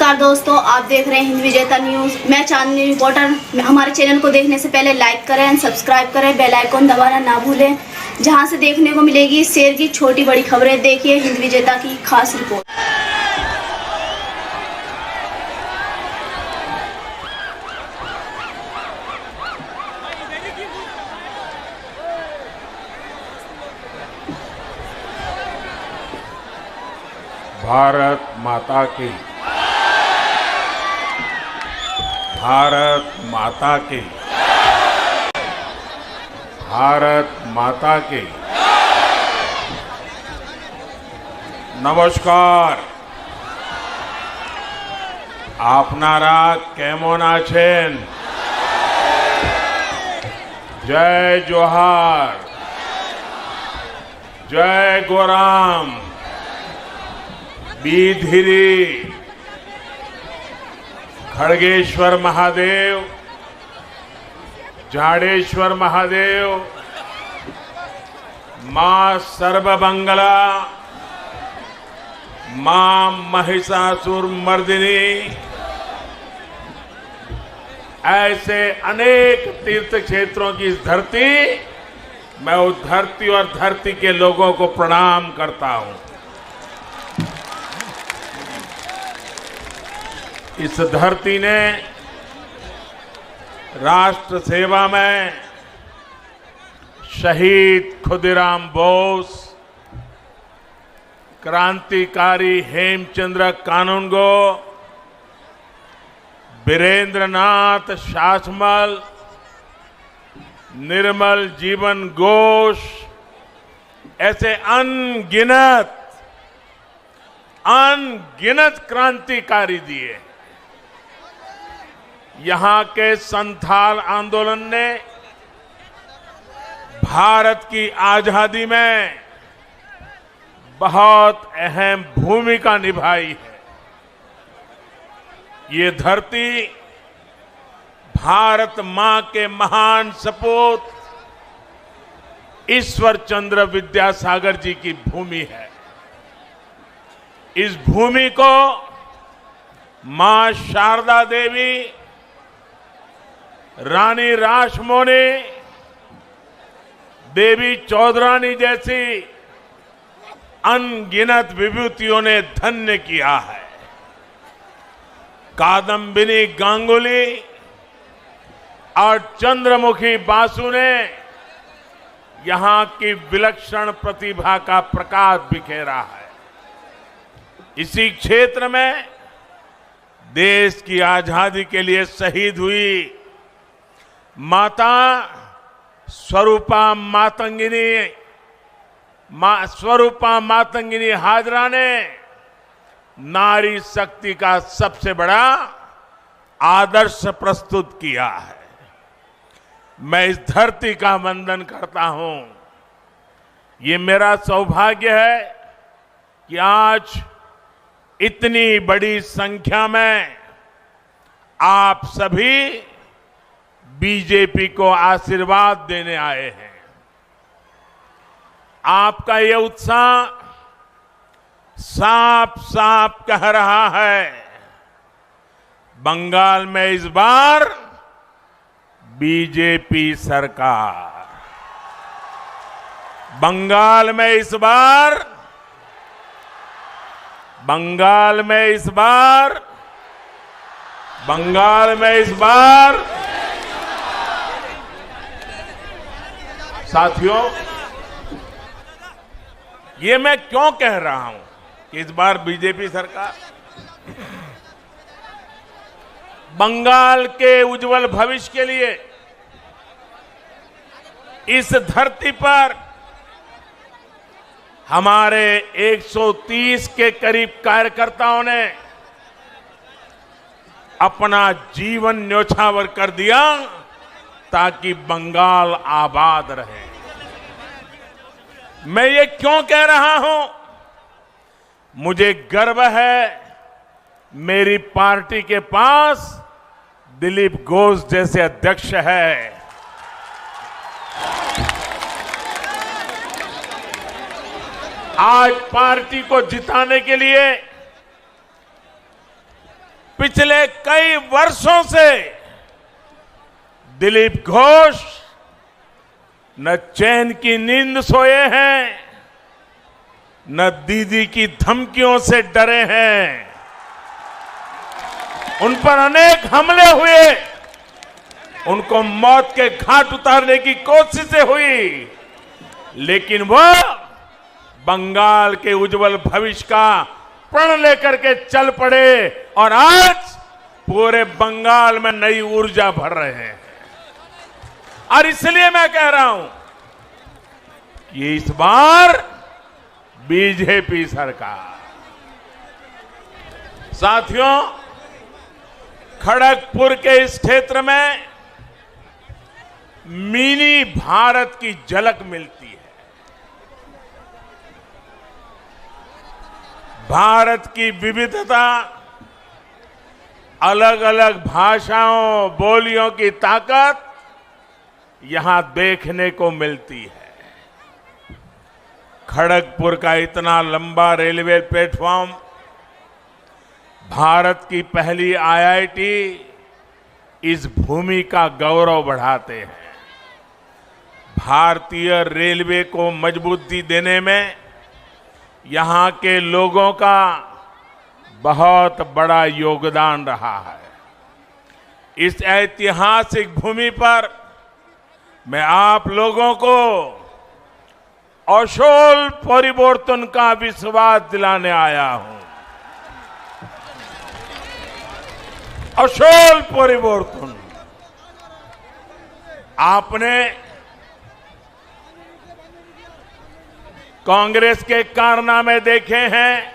नमस्कार दोस्तों, आप देख रहे हैं हिंद विजेता न्यूज। मैं चांदनी रिपोर्टर। हमारे चैनल को देखने से पहले लाइक करें, सब्सक्राइब करें, बेल आइकन दबाना ना भूलें, जहां से देखने को मिलेगी शेर की छोटी बड़ी खबरें। देखिए हिंद विजेता की खास रिपोर्ट। भारत माता की, भारत माता की, भारत माता की। नमस्कार, आपनारा केमन आছেন? जय जोहार, जय गोराम, बीधिरी, खड़गेश्वर महादेव, जाडेश्वर महादेव, मां सर्वमंगला, मां महिषासुर मर्दिनी, ऐसे अनेक तीर्थ क्षेत्रों की इस धरती, मैं उस धरती और धरती के लोगों को प्रणाम करता हूं। इस धरती ने राष्ट्र सेवा में शहीद खुदीराम बोस, क्रांतिकारी हेमचंद्र कानूनगो, वीरेंद्रनाथ शासमल, निर्मल जीवन घोष, ऐसे अनगिनत क्रांतिकारी दिए। यहां के संथाल आंदोलन ने भारत की आजादी में बहुत अहम भूमिका निभाई है। ये धरती भारत मां के महान सपूत ईश्वर चंद्र विद्यासागर जी की भूमि है। इस भूमि को मां शारदा देवी, रानी रासमोनी, देवी चौधरानी जैसी अनगिनत विभूतियों ने धन्य किया है। कादम्बिनी गांगुली और चंद्रमुखी बासु ने यहां की विलक्षण प्रतिभा का प्रकाश बिखेरा है। इसी क्षेत्र में देश की आजादी के लिए शहीद हुई माता स्वरूपा मातंगिनी हाजरा ने नारी शक्ति का सबसे बड़ा आदर्श प्रस्तुत किया है। मैं इस धरती का वंदन करता हूं। ये मेरा सौभाग्य है कि आज इतनी बड़ी संख्या में आप सभी बीजेपी को आशीर्वाद देने आए हैं। आपका ये उत्साह साफ साफ कह रहा है, बंगाल में इस बार बीजेपी सरकार, बंगाल में इस बार साथियों, ये मैं क्यों कह रहा हूं कि इस बार बीजेपी सरकार? बंगाल के उज्जवल भविष्य के लिए इस धरती पर हमारे 130 के करीब कार्यकर्ताओं ने अपना जीवन न्योछावर कर दिया ताकि बंगाल आबाद रहे। मैं ये क्यों कह रहा हूं? मुझे गर्व है मेरी पार्टी के पास दिलीप घोष जैसे अध्यक्ष है। आज पार्टी को जिताने के लिए पिछले कई वर्षों से दिलीप घोष न चैन की नींद सोए हैं, न दीदी की धमकियों से डरे हैं। उन पर अनेक हमले हुए, उनको मौत के घाट उतारने की कोशिशें हुई, लेकिन वह बंगाल के उज्जवल भविष्य का प्रण लेकर के चल पड़े और आज पूरे बंगाल में नई ऊर्जा भर रहे हैं। और इसलिए मैं कह रहा हूं कि इस बार बीजेपी सरकार, साथियों, खड़गपुर के इस क्षेत्र में मिनी भारत की झलक मिलती है। भारत की विविधता, अलग अलग भाषाओं, बोलियों की ताकत यहां देखने को मिलती है। खड़गपुर का इतना लंबा रेलवे प्लेटफॉर्म भारत की पहली आईआईटी इस भूमि का गौरव बढ़ाते हैं। भारतीय रेलवे को मजबूती देने में यहां के लोगों का बहुत बड़ा योगदान रहा है। इस ऐतिहासिक भूमि पर मैं आप लोगों को असोल परिवर्तन का विश्वास दिलाने आया हूं। असोल परिवर्तन। आपने कांग्रेस के कारनामे देखे हैं,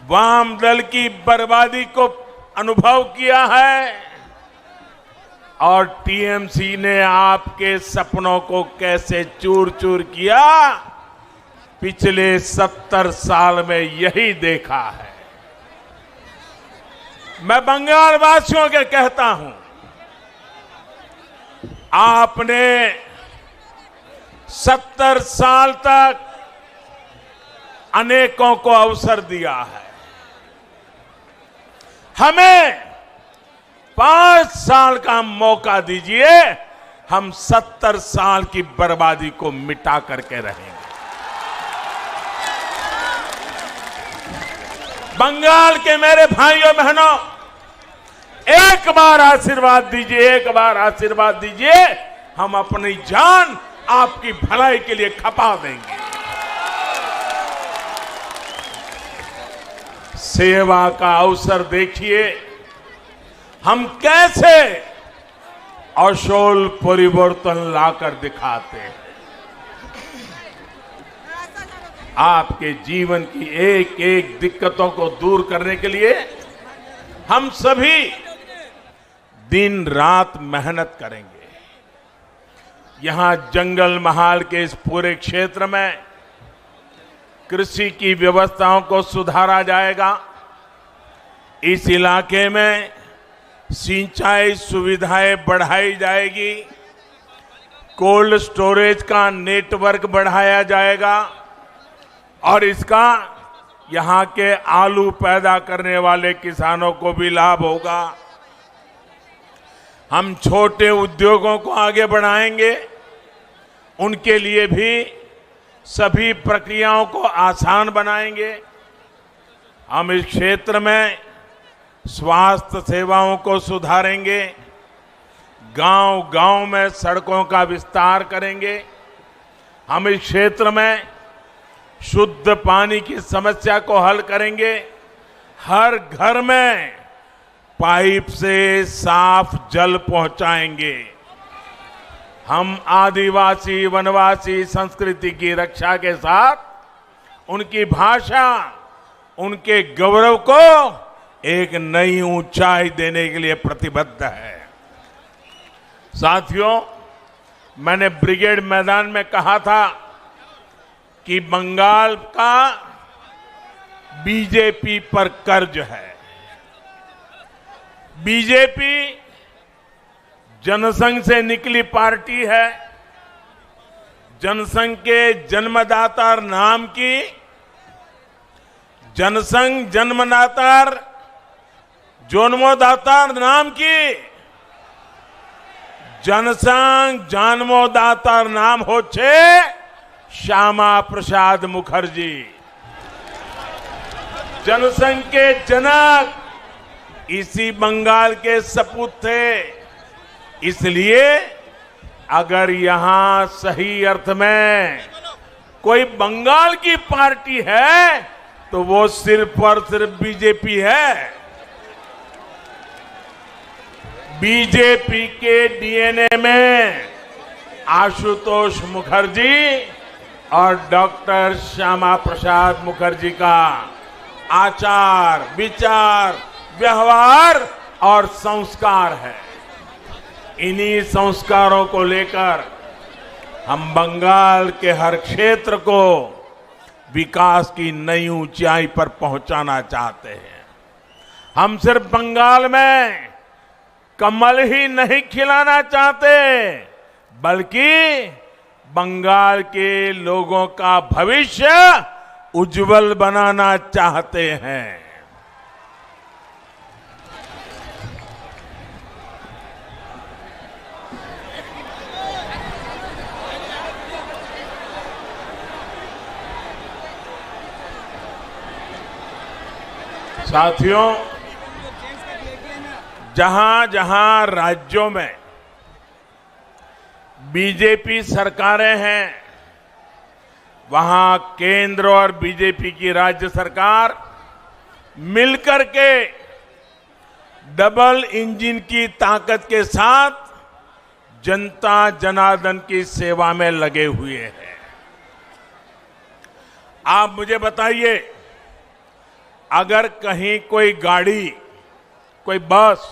वाम दल की बर्बादी को अनुभव किया है, और टीएमसी ने आपके सपनों को कैसे चूर चूर किया, पिछले 70 साल में यही देखा है। मैं बंगाल वासियों के कहता हूं, आपने 70 साल तक अनेकों को अवसर दिया है। हमें 5 साल का मौका दीजिए, हम 70 साल की बर्बादी को मिटा करके रहेंगे। बंगाल के मेरे भाइयों बहनों, एक बार आशीर्वाद दीजिए, एक बार आशीर्वाद दीजिए, हम अपनी जान आपकी भलाई के लिए खपा देंगे। सेवा का अवसर देखिए, हम कैसे असोल परिवर्तन लाकर दिखाते हैं। आपके जीवन की एक एक दिक्कतों को दूर करने के लिए हम सभी दिन रात मेहनत करेंगे। यहां जंगल महाल के इस पूरे क्षेत्र में कृषि की व्यवस्थाओं को सुधारा जाएगा। इस इलाके में सिंचाई सुविधाएं बढ़ाई जाएगी, कोल्ड स्टोरेज का नेटवर्क बढ़ाया जाएगा और इसका यहां के आलू पैदा करने वाले किसानों को भी लाभ होगा। हम छोटे उद्योगों को आगे बढ़ाएंगे, उनके लिए भी सभी प्रक्रियाओं को आसान बनाएंगे। हम इस क्षेत्र में स्वास्थ्य सेवाओं को सुधारेंगे, गांव-गांव में सड़कों का विस्तार करेंगे। हम इस क्षेत्र में शुद्ध पानी की समस्या को हल करेंगे, हर घर में पाइप से साफ जल पहुंचाएंगे। हम आदिवासी वनवासी संस्कृति की रक्षा के साथ उनकी भाषा, उनके गौरव को एक नई ऊंचाई देने के लिए प्रतिबद्ध है। साथियों, मैंने ब्रिगेड मैदान में कहा था कि बंगाल का बीजेपी पर कर्ज है। बीजेपी जनसंघ से निकली पार्टी है। जनसंघ के जन्मदाता नाम की जनसंघ जन्मदाता जन्मदाता नाम की जनसंघ जन्मदातार नाम होच्छे श्यामा प्रसाद मुखर्जी। जनसंघ के जनक इसी बंगाल के सपूत थे। इसलिए अगर यहां सही अर्थ में कोई बंगाल की पार्टी है तो वो सिर्फ और सिर्फ बीजेपी है। बीजेपी के डीएनए में आशुतोष मुखर्जी और डॉक्टर श्यामा प्रसाद मुखर्जी का आचार, विचार, व्यवहार और संस्कार है। इन्हीं संस्कारों को लेकर हम बंगाल के हर क्षेत्र को विकास की नई ऊंचाई पर पहुंचाना चाहते हैं। हम सिर्फ बंगाल में कमल ही नहीं खिलाना चाहते, बल्कि बंगाल के लोगों का भविष्य उज्जवल बनाना चाहते हैं। साथियों, जहां जहां राज्यों में बीजेपी सरकारें हैं, वहां केंद्र और बीजेपी की राज्य सरकार मिलकर के डबल इंजन की ताकत के साथ जनता जनार्दन की सेवा में लगे हुए हैं। आप मुझे बताइए, अगर कहीं कोई गाड़ी, कोई बस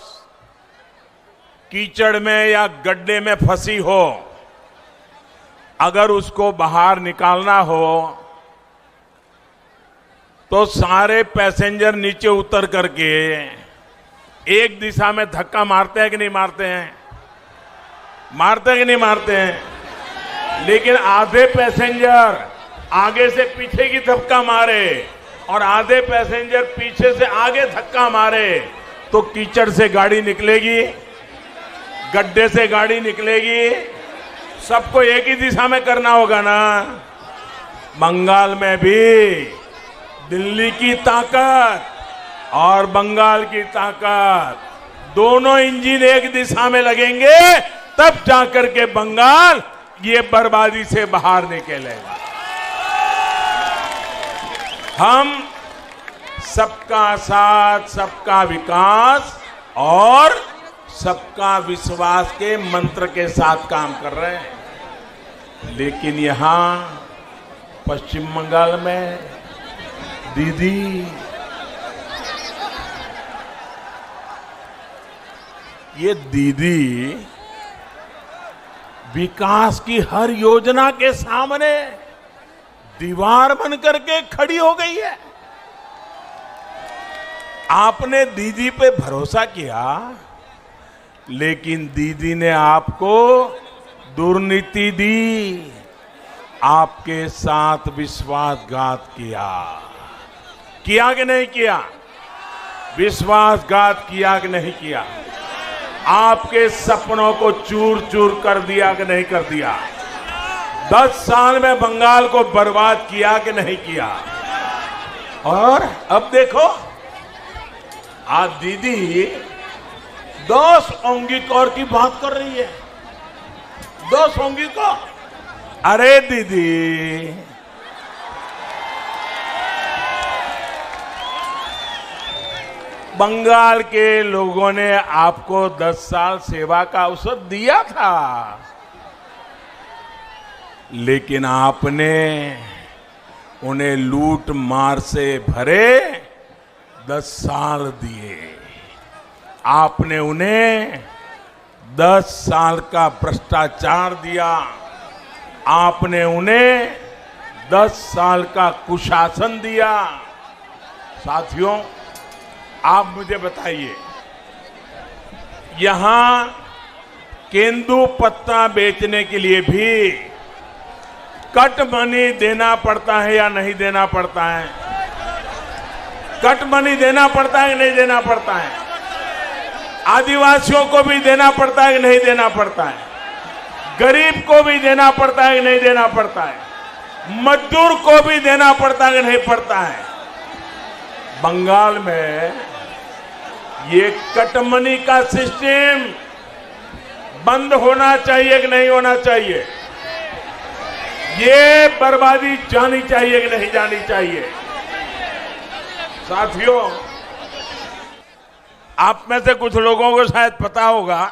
कीचड़ में या गड्ढे में फंसी हो, अगर उसको बाहर निकालना हो तो सारे पैसेंजर नीचे उतर करके एक दिशा में धक्का मारते हैं कि नहीं मारते हैं? मारते हैं कि नहीं मारते हैं? लेकिन आधे पैसेंजर आगे से पीछे की धक्का मारे और आधे पैसेंजर पीछे से आगे धक्का मारे तो कीचड़ से गाड़ी निकलेगी, गड्ढे से गाड़ी निकलेगी। सबको एक ही दिशा में करना होगा ना। बंगाल में भी दिल्ली की ताकत और बंगाल की ताकत, दोनों इंजन एक दिशा में लगेंगे, तब जाकर के बंगाल ये बर्बादी से बाहर निकलेगा। हम सबका साथ, सबका विकास और सबका विश्वास के मंत्र के साथ काम कर रहे हैं। लेकिन यहां पश्चिम बंगाल में दीदी, ये दीदी विकास की हर योजना के सामने दीवार बनकर के खड़ी हो गई है। आपने दीदी पे भरोसा किया, लेकिन दीदी ने आपको दुर्नीति दी, आपके साथ विश्वासघात किया। किया कि नहीं किया? विश्वासघात किया कि नहीं किया? आपके सपनों को चूर चूर कर दिया कि नहीं कर दिया? 10 साल में बंगाल को बर्बाद किया कि नहीं किया? और अब देखो, आज दीदी 10 औंगीकौर की बात कर रही है। 10 औंगीकौर। अरे दीदी, बंगाल के लोगों ने आपको 10 साल सेवा का अवसर दिया था, लेकिन आपने उन्हें लूट मार से भरे 10 साल दिए। आपने उन्हें 10 साल का भ्रष्टाचार दिया। आपने उन्हें 10 साल का कुशासन दिया। साथियों, आप मुझे बताइए, यहां केंदू पत्ता बेचने के लिए भी कट मनी देना पड़ता है या नहीं देना पड़ता है? कट मनी देना पड़ता है कि नहीं देना पड़ता है? आदिवासियों को भी देना पड़ता है कि नहीं देना पड़ता है, गरीब को भी देना पड़ता है कि नहीं देना पड़ता है, मजदूर को भी देना पड़ता है कि नहीं पड़ता है। बंगाल में ये कटमनी का सिस्टम बंद होना चाहिए कि नहीं होना चाहिए, ये बर्बादी जानी चाहिए कि नहीं जानी चाहिए। साथियों, आप में से कुछ लोगों को शायद पता होगा,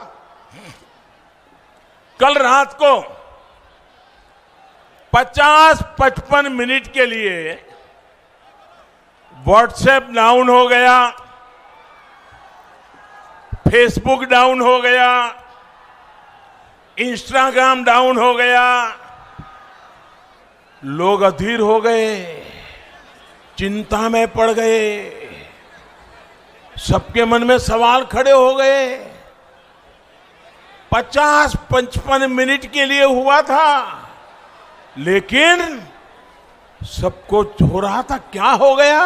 कल रात को 50-55 मिनट के लिए व्हाट्सएप डाउन हो गया, फेसबुक डाउन हो गया, इंस्टाग्राम डाउन हो गया। लोग अधीर हो गए, चिंता में पड़ गए, सबके मन में सवाल खड़े हो गए। 50-55 मिनट के लिए हुआ था, लेकिन सबको हो रहा था क्या हो गया।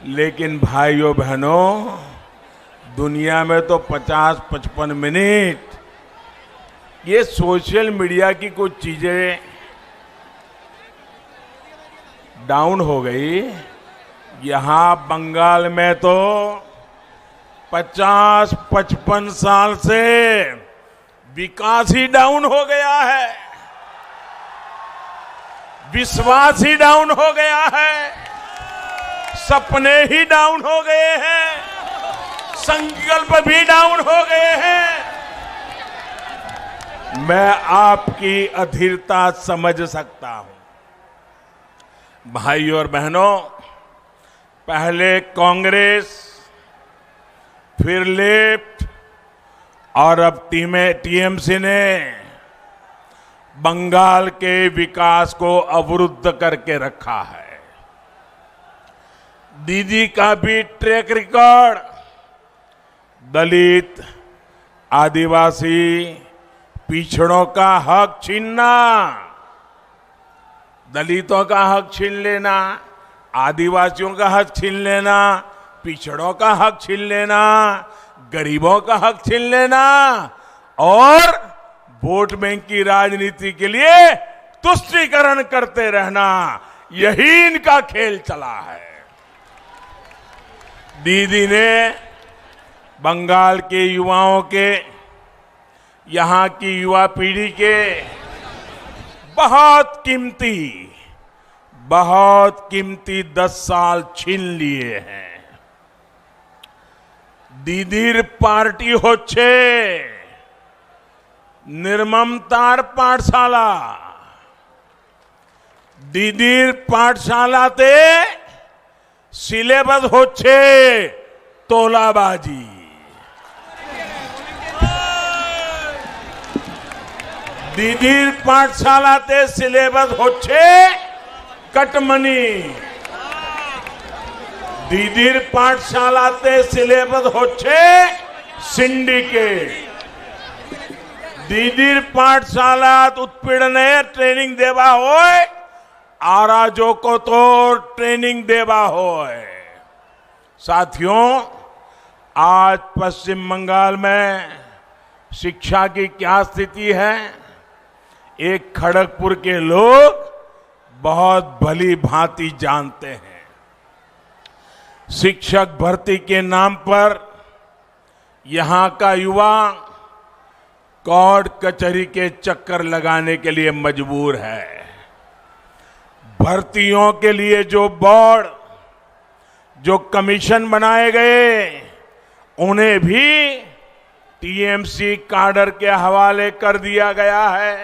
लेकिन भाइयों बहनों, दुनिया में तो 50-55 मिनट ये सोशल मीडिया की कुछ चीजें डाउन हो गई। यहां बंगाल में तो 50-55 साल से विकास ही डाउन हो गया है, विश्वास ही डाउन हो गया है, सपने ही डाउन हो गए हैं, संकल्प भी डाउन हो गए हैं। मैं आपकी अधीरता समझ सकता हूं। भाइयों और बहनों, पहले कांग्रेस, फिर लेफ्ट और अब टीएमसी ने बंगाल के विकास को अवरुद्ध करके रखा है। दीदी का भी ट्रैक रिकॉर्ड दलित, आदिवासी, पिछड़ों का हक छीनना, दलितों का हक छीन लेना, आदिवासियों का हक छीन लेना, पिछड़ों का हक छीन लेना, गरीबों का हक छीन लेना और वोट बैंक की राजनीति के लिए तुष्टीकरण करते रहना, यही इनका खेल चला है। दीदी ने बंगाल के युवाओं के, यहां की युवा पीढ़ी के बहुत कीमती 10 साल छीन लिए हैं। दीदीर पार्टी होच्छे निर्ममतार पाठशाला। दीदीर पाठशालाते सिलेबस होच्छे तोलाबाजी। दीदीर पाठशालाते सिलेबस होच्छे कटमनी। दीदीर पाठशालाते सिलेबस होच्छे सिंडिकेट। दीदीर पाठशालात उत्पीड़ने ट्रेनिंग देवा होय, आराजो को तो ट्रेनिंग देवा होय। साथियों, आज पश्चिम बंगाल में शिक्षा की क्या स्थिति है, एक खड़गपुर के लोग बहुत भली भांति जानते हैं। शिक्षक भर्ती के नाम पर यहां का युवा कोर्ट कचहरी के चक्कर लगाने के लिए मजबूर है। भर्तियों के लिए जो बोर्ड, जो कमीशन बनाए गए, उन्हें भी टीएमसी काडर के हवाले कर दिया गया है।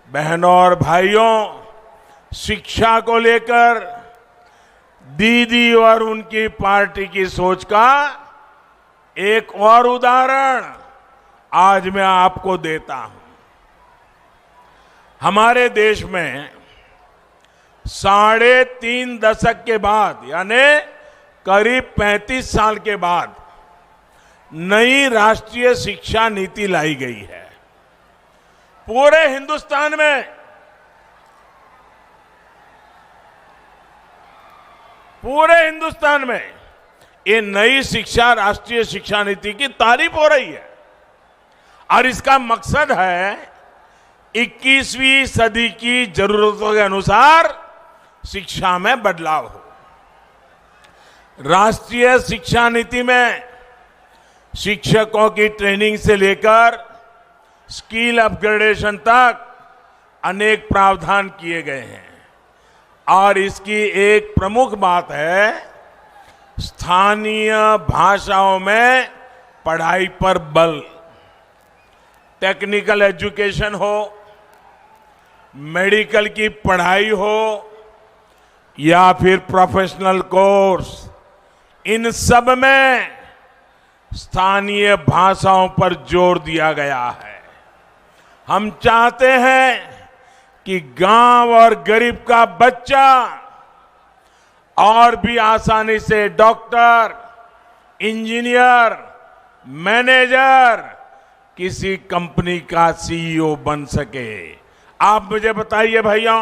बहनों और भाइयों, शिक्षा को लेकर दीदी और उनकी पार्टी की सोच का एक और उदाहरण आज मैं आपको देता हूं। हमारे देश में 3.5 दशक के बाद, यानी करीब 35 साल के बाद नई राष्ट्रीय शिक्षा नीति लाई गई है। पूरे हिंदुस्तान में ये नई शिक्षा, राष्ट्रीय शिक्षा नीति की तारीफ हो रही है और इसका मकसद है 21वीं सदी की जरूरतों के अनुसार शिक्षा में बदलाव हो। राष्ट्रीय शिक्षा नीति में शिक्षकों की ट्रेनिंग से लेकर स्किल अपग्रेडेशन तक अनेक प्रावधान किए गए हैं और इसकी एक प्रमुख बात है स्थानीय भाषाओं में पढ़ाई पर बल। टेक्निकल एजुकेशन हो, मेडिकल की पढ़ाई हो या फिर प्रोफेशनल कोर्स, इन सब में स्थानीय भाषाओं पर जोर दिया गया है। हम चाहते हैं कि गांव और गरीब का बच्चा और भी आसानी से डॉक्टर, इंजीनियर, मैनेजर, किसी कंपनी का सीईओ बन सके। आप मुझे बताइए भैया,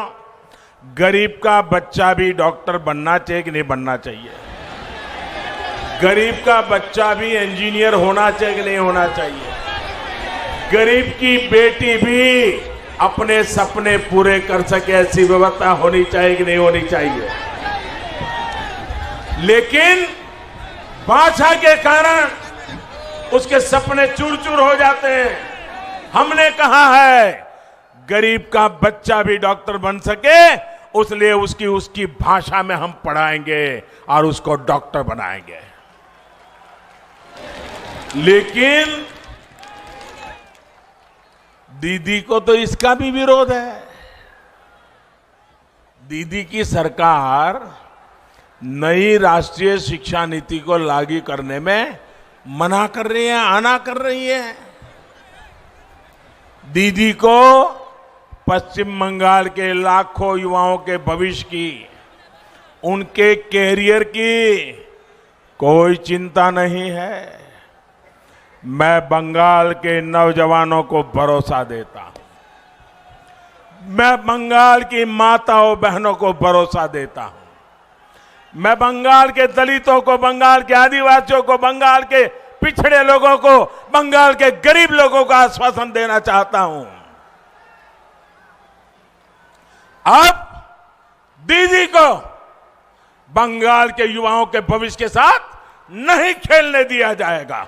गरीब का बच्चा भी डॉक्टर बनना चाहिए कि नहीं बनना चाहिए? गरीब का बच्चा भी इंजीनियर होना चाहिए कि नहीं होना चाहिए? गरीब की बेटी भी अपने सपने पूरे कर सके, ऐसी व्यवस्था होनी चाहिए कि नहीं होनी चाहिए? लेकिन भाषा के कारण उसके सपने चूर चूर हो जाते हैं। हमने कहा है गरीब का बच्चा भी डॉक्टर बन सके, उसलिए उसकी भाषा में हम पढ़ाएंगे और उसको डॉक्टर बनाएंगे। लेकिन दीदी को तो इसका भी विरोध है। दीदी की सरकार नई राष्ट्रीय शिक्षा नीति को लागू करने में मना कर रही है, आना कर रही है। दीदी को पश्चिम बंगाल के लाखों युवाओं के भविष्य की, उनके कैरियर की कोई चिंता नहीं है। मैं बंगाल के नौजवानों को भरोसा देता हूं। मैं बंगाल की माताओं बहनों को भरोसा देता हूं। मैं बंगाल के दलितों को, बंगाल के आदिवासियों को, बंगाल के पिछड़े लोगों को, बंगाल के गरीब लोगों को आश्वासन देना चाहता हूं। अब दीदी को बंगाल के युवाओं के भविष्य के साथ नहीं खेलने दिया जाएगा।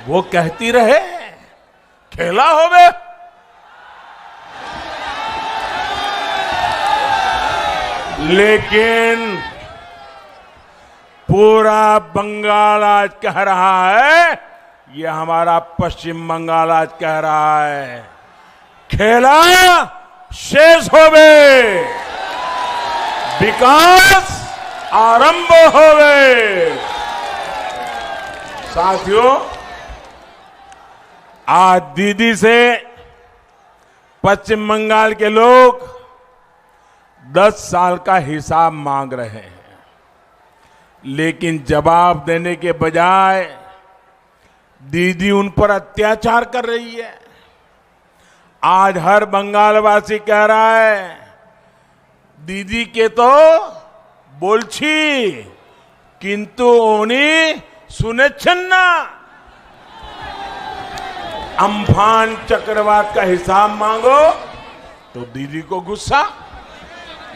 वो कहती रहे खेला होवे, लेकिन पूरा बंगाल आज कह रहा है, ये हमारा पश्चिम बंगाल आज कह रहा है, खेला शेष होवे, विकास आरंभ होवे। साथियों, आज दीदी से पश्चिम बंगाल के लोग 10 साल का हिसाब मांग रहे हैं, लेकिन जवाब देने के बजाय दीदी उन पर अत्याचार कर रही है। आज हर बंगालवासी कह रहा है दीदी के तो बोलछी किंतु उन्हीं सुने छन्ना। अम्फान चक्रवात का हिसाब मांगो तो दीदी को गुस्सा,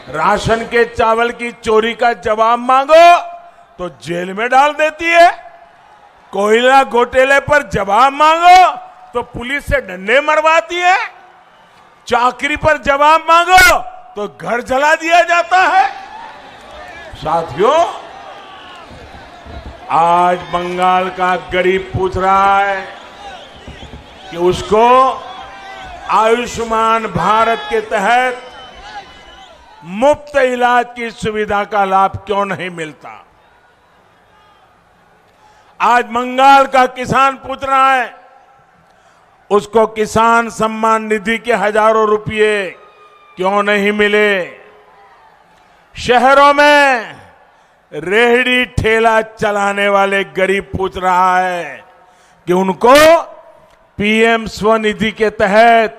राशन के चावल की चोरी का जवाब मांगो तो जेल में डाल देती है, कोयला घोटाले पर जवाब मांगो तो पुलिस से डंडे मरवाती है, चाकरी पर जवाब मांगो तो घर जला दिया जाता है। साथियों, आज बंगाल का गरीब पूछ रहा है कि उसको आयुष्मान भारत के तहत मुफ्त इलाज की सुविधा का लाभ क्यों नहीं मिलता। आज बंगाल का किसान पूछ रहा है उसको किसान सम्मान निधि के हजारों रुपए क्यों नहीं मिले। शहरों में रेहड़ी ठेला चलाने वाले गरीब पूछ रहा है कि उनको पीएम स्वनिधि के तहत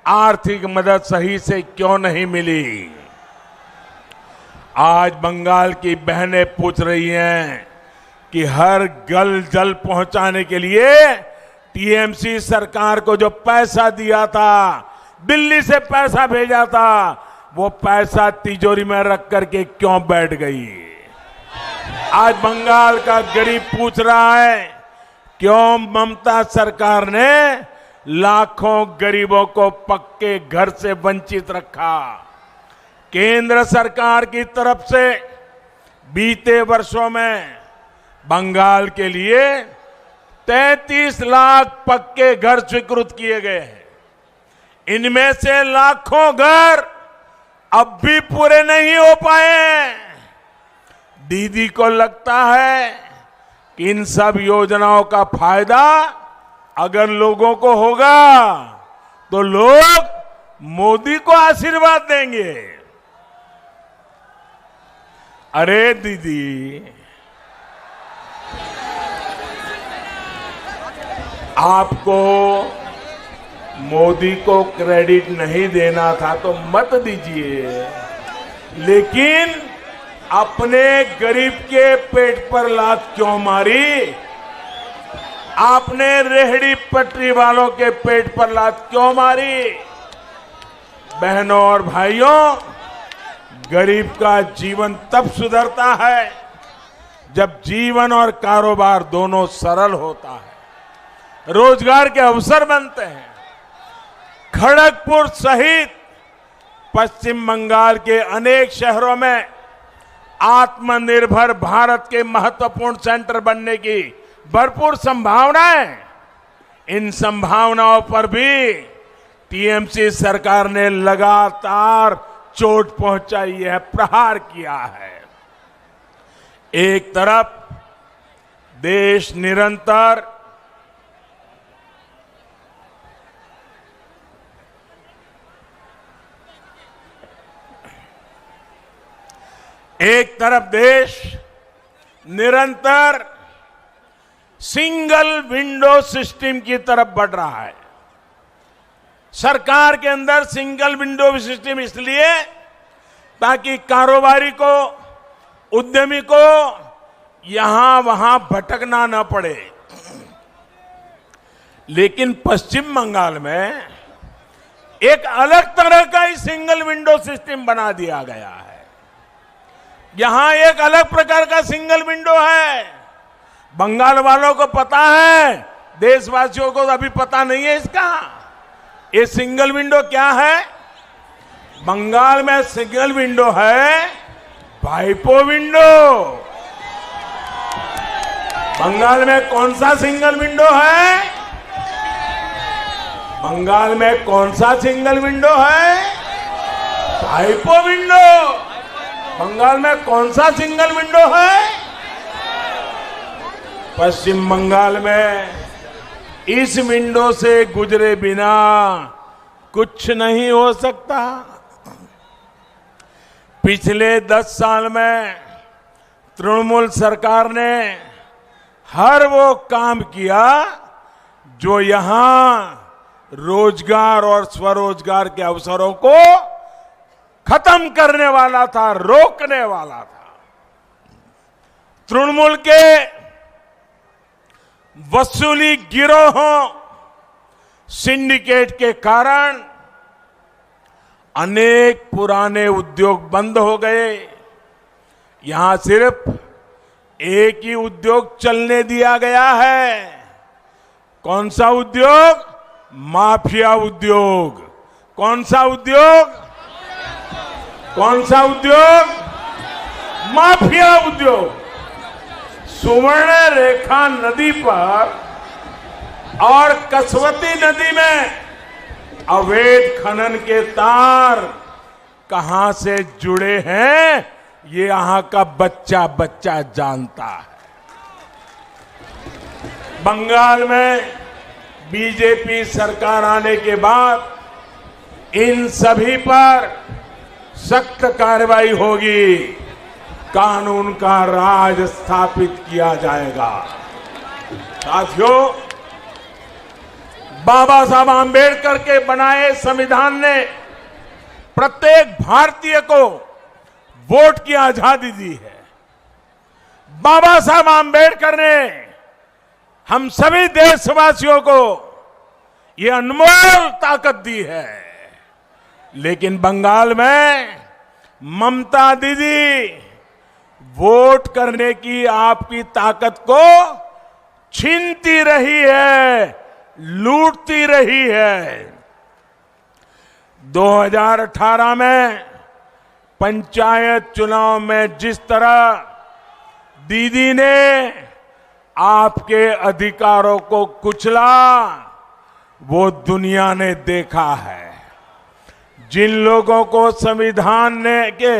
आर्थिक मदद सही से क्यों नहीं मिली। आज बंगाल की बहनें पूछ रही हैं कि हर गल जल पहुंचाने के लिए टीएमसी सरकार को जो पैसा दिया था, दिल्ली से पैसा भेजा था, वो पैसा तिजोरी में रख करके क्यों बैठ गई। आज बंगाल का गरीब पूछ रहा है क्यों ममता सरकार ने लाखों गरीबों को पक्के घर से वंचित रखा। केंद्र सरकार की तरफ से बीते वर्षों में बंगाल के लिए 33 लाख पक्के घर स्वीकृत किए गए हैं। इनमें से लाखों घर अब भी पूरे नहीं हो पाए हैं। दीदी को लगता है कि इन सब योजनाओं का फायदा अगर लोगों को होगा तो लोग मोदी को आशीर्वाद देंगे। अरे दीदी, आपको मोदी को क्रेडिट नहीं देना था तो मत दीजिए, लेकिन अपने गरीब के पेट पर लात क्यों मारी। आपने रेहड़ी पटरी वालों के पेट पर लात क्यों मारी। बहनों और भाइयों, गरीब का जीवन तब सुधरता है जब जीवन और कारोबार दोनों सरल होता है, रोजगार के अवसर बनते हैं। खड़गपुर सहित पश्चिम बंगाल के अनेक शहरों में आत्मनिर्भर भारत के महत्वपूर्ण सेंटर बनने की भरपूर संभावनाएं। इन संभावनाओं पर भी टीएमसी सरकार ने लगातार चोट पहुंचाई है, प्रहार किया है। एक तरफ देश निरंतर सिंगल विंडो सिस्टम की तरफ बढ़ रहा है। सरकार के अंदर सिंगल विंडो सिस्टम इसलिए ताकि कारोबारी को, उद्यमी को यहां वहां भटकना न पड़े। लेकिन पश्चिम बंगाल में एक अलग तरह का ही सिंगल विंडो सिस्टम बना दिया गया है। यहां एक अलग प्रकार का सिंगल विंडो है। बंगाल वालों को पता है, देशवासियों को अभी पता नहीं है इसका। ये सिंगल विंडो क्या है? बंगाल में सिंगल विंडो है भाइपो विंडो। बंगाल में कौन सा सिंगल विंडो है? बंगाल में कौन सा सिंगल विंडो है? भाइपो विंडो। बंगाल में कौन सा सिंगल विंडो है? पश्चिम बंगाल में इस विंडो से गुजरे बिना कुछ नहीं हो सकता। पिछले 10 साल में तृणमूल सरकार ने हर वो काम किया जो यहां रोजगार और स्वरोजगार के अवसरों को खत्म करने वाला था, रोकने वाला था। तृणमूल के वसूली गिरोहों, सिंडिकेट के कारण अनेक पुराने उद्योग बंद हो गए। यहां सिर्फ एक ही उद्योग चलने दिया गया है। कौन सा उद्योग? माफिया उद्योग। कौन सा उद्योग? कौन सा उद्योग? माफिया उद्योग। सुवर्ण रेखा नदी पर और कसवती नदी में अवैध खनन के तार कहां से जुड़े हैं, ये यहां का बच्चा बच्चा जानता है। बंगाल में बीजेपी सरकार आने के बाद इन सभी पर सख्त कार्रवाई होगी। कानून का राज स्थापित किया जाएगा। साथियों, बाबा साहब आंबेडकर के बनाए संविधान ने प्रत्येक भारतीय को वोट की आजादी दी है। बाबा साहब आंबेडकर ने हम सभी देशवासियों को ये अनमोल ताकत दी है। लेकिन बंगाल में ममता दीदी वोट करने की आपकी ताकत को छीनती रही है, लूटती रही है। 2018 में पंचायत चुनाव में जिस तरह दीदी ने आपके अधिकारों को कुचला, वो दुनिया ने देखा है। जिन लोगों को संविधान ने के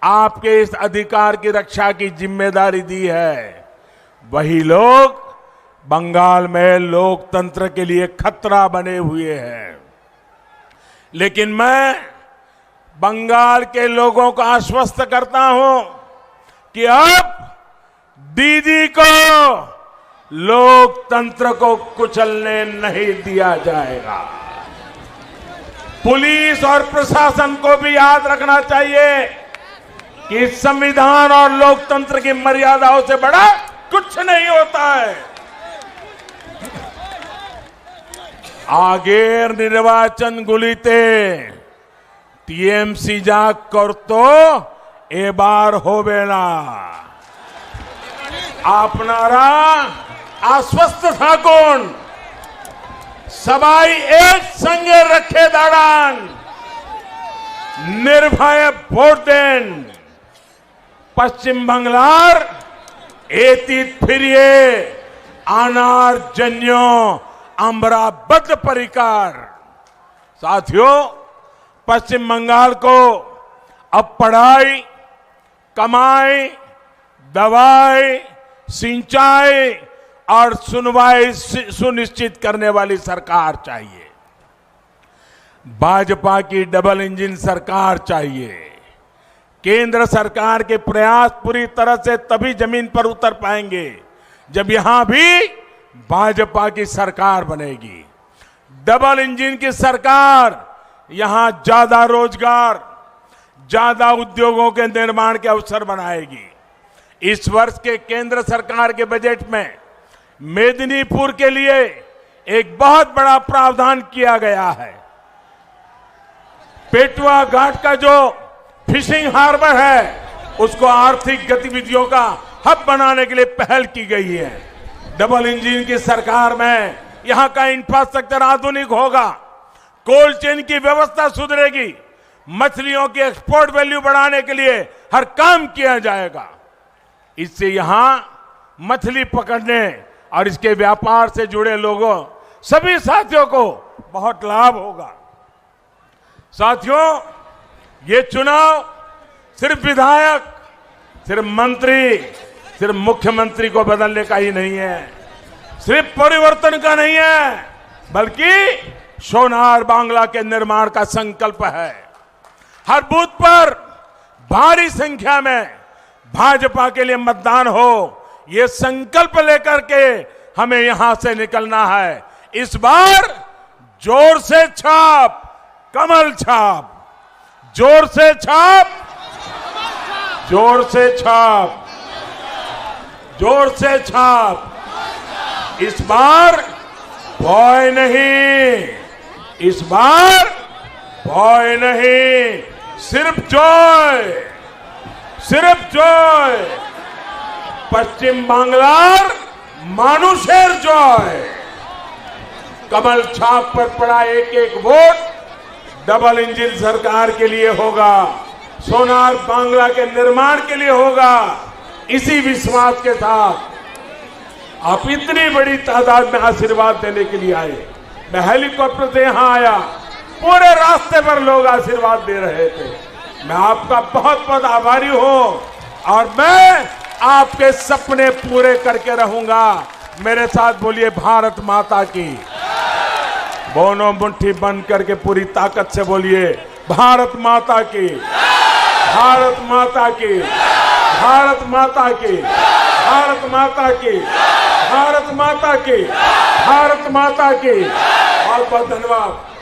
आपके इस अधिकार की रक्षा की जिम्मेदारी दी है, वही लोग बंगाल में लोकतंत्र के लिए खतरा बने हुए हैं। लेकिन मैं बंगाल के लोगों को आश्वस्त करता हूं कि अब दीदी को लोकतंत्र को कुचलने नहीं दिया जाएगा। पुलिस और प्रशासन को भी याद रखना चाहिए कि संविधान और लोकतंत्र की मर्यादाओं से बड़ा कुछ नहीं होता है। আগের নির্বাচনগুলিতে টিএমসি যা করত এবার হবে না। আপনারা আশ্বস্ত থাকুন, সবাই একসঙ্গে রক্ষে দাঁড়ান, নির্ভয়ে ভোট দেন। পশ্চিম বাংলার এতিত ফিরিয়ে আনার জন্য আমরা बद्धपरिकर। साथियों, पश्चिम बंगाल को अब पढ़ाई, कमाई, दवाई, सिंचाई और सुनवाई सुनिश्चित करने वाली सरकार चाहिए। भाजपा की डबल इंजन सरकार चाहिए। केंद्र सरकार के प्रयास पूरी तरह से तभी जमीन पर उतर पाएंगे जब यहां भी भाजपा की सरकार बनेगी। डबल इंजन की सरकार यहां ज्यादा रोजगार, ज्यादा उद्योगों के निर्माण के अवसर बनाएगी। इस वर्ष के केंद्र सरकार के बजट में मेदिनीपुर के लिए एक बहुत बड़ा प्रावधान किया गया है। पेटवा घाट का जो फिशिंग हार्बर है, उसको आर्थिक गतिविधियों का हब बनाने के लिए पहल की गई है। डबल इंजन की सरकार में यहां का इंफ्रास्ट्रक्चर आधुनिक होगा, कोल्ड चेन की व्यवस्था सुधरेगी, मछलियों की एक्सपोर्ट वैल्यू बढ़ाने के लिए हर काम किया जाएगा। इससे यहां मछली पकड़ने और इसके व्यापार से जुड़े लोगों, सभी साथियों को बहुत लाभ होगा। साथियों, ये चुनाव सिर्फ विधायक, सिर्फ मंत्री, सिर्फ मुख्यमंत्री को बदलने का ही नहीं है, सिर्फ परिवर्तन का नहीं है, बल्कि सोनार बांग्ला के निर्माण का संकल्प है। हर बूथ पर भारी संख्या में भाजपा के लिए मतदान हो, ये संकल्प लेकर के हमें यहां से निकलना है। इस बार जोर से छाप, कमल छाप, जोर से छाप, जोर से छाप, जोर से छाप। इस बार भय नहीं, इस बार भय नहीं, सिर्फ जय, सिर्फ जय। पश्चिम बांग्लार मानुषेर जय। कमल छाप पर पड़ा एक एक वोट डबल इंजन सरकार के लिए होगा, सोनार बांग्ला के निर्माण के लिए होगा। इसी विश्वास के साथ आप इतनी बड़ी तादाद में आशीर्वाद देने के लिए आए। मैं हेलीकॉप्टर से यहां आया, पूरे रास्ते पर लोग आशीर्वाद दे रहे थे। मैं आपका बहुत बहुत आभारी हूं और मैं आपके सपने पूरे करके रहूंगा। मेरे साथ बोलिए भारत माता की। दोनों मुट्ठी बंद करके पूरी ताकत से बोलिए भारत माता की, भारत माता की, भारत माता की, भारत माता की, भारत माता की, भारत माता की। बहुत बहुत धन्यवाद।